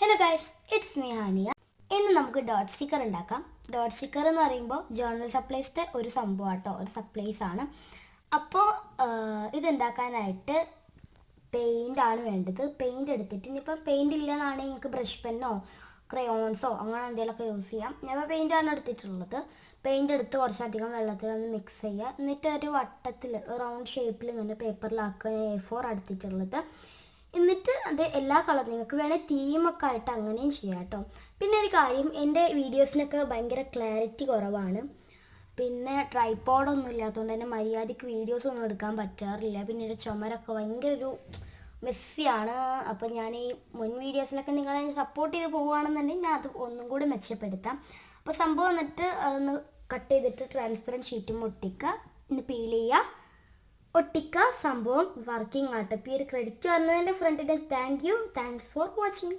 Hello guys, it's me ഹാനിയ. ഇന്ന് നമുക്ക് dot sticker ഉണ്ടാക്കാം. ഡോട്ട് സ്റ്റിക്കർ എന്ന് പറയുമ്പോൾ ജേർണൽ സപ്ലൈസിൻ്റെ ഒരു സംഭവമാട്ടോ, ഒരു സപ്ലൈസ് ആണ്. അപ്പോൾ ഇതുണ്ടാക്കാനായിട്ട് പെയിൻ്റ് ആണ് വേണ്ടത്. പെയിൻ്റ് എടുത്തിട്ട് ഇനിയിപ്പോൾ പെയിൻ്റ് ഇല്ലെന്നാണെങ്കിൽ നിങ്ങൾക്ക് ബ്രഷ് പെന്നോ ക്രയോൺസോ അങ്ങനെ എന്തെങ്കിലുമൊക്കെ യൂസ് ചെയ്യാം. ഞാൻ പെയിൻ്റാണ് എടുത്തിട്ടുള്ളത്. പെയിൻ്റ് എടുത്ത് കുറച്ചധികം വെള്ളത്തിൽ ഒന്ന് മിക്സ് ചെയ്യുക. എന്നിട്ട് ഒരു വട്ടത്തിൽ റൗണ്ട് ഷേപ്പിൽ ഇങ്ങനെ പേപ്പറിലാക്കുക. A4 എടുത്തിട്ടുള്ളത്. എന്നിട്ട് അത് എല്ലാ കളർ നിങ്ങൾക്ക് വേണേൽ തീമൊക്കെ ആയിട്ട് അങ്ങനെയും ചെയ്യാം കേട്ടോ. പിന്നെ ഒരു കാര്യം, എൻ്റെ വീഡിയോസിനൊക്കെ ഭയങ്കര ക്ലാരിറ്റി കുറവാണ്. പിന്നെ ട്രൈപോഡൊന്നും ഇല്ലാത്തതുകൊണ്ട് തന്നെ മര്യാദയ്ക്ക് വീഡിയോസ് ഒന്നും എടുക്കാൻ പറ്റാറില്ല. പിന്നെ എൻ്റെ ചുമരൊക്കെ ഭയങ്കര ഒരു മെസ്സിയാണ്. അപ്പോൾ ഞാൻ ഈ മുൻ വീഡിയോസിലൊക്കെ നിങ്ങളെ സപ്പോർട്ട് ചെയ്ത് പോവുകയാണെന്നുണ്ടെങ്കിൽ ഞാൻ അത് ഒന്നും കൂടി മെച്ചപ്പെടുത്താം. അപ്പോൾ സംഭവം എന്നിട്ട് അതൊന്ന് കട്ട് ചെയ്തിട്ട് ട്രാൻസ്പെറൻറ്റ് ഷീറ്റും ഒട്ടിക്കുക. ഇന്ന് പീൽ ചെയ്യുക, ഒട്ടിക്ക. സംഭവം വർക്കിംഗ് ആട്ടോ. ഇപ്പോൾ ഈ ഒരു ക്രെഡിറ്റ് വന്നതിൻ്റെ ഫ്രണ്ടിൻ്റെ താങ്ക്സ് ഫോർ വാച്ചിങ്.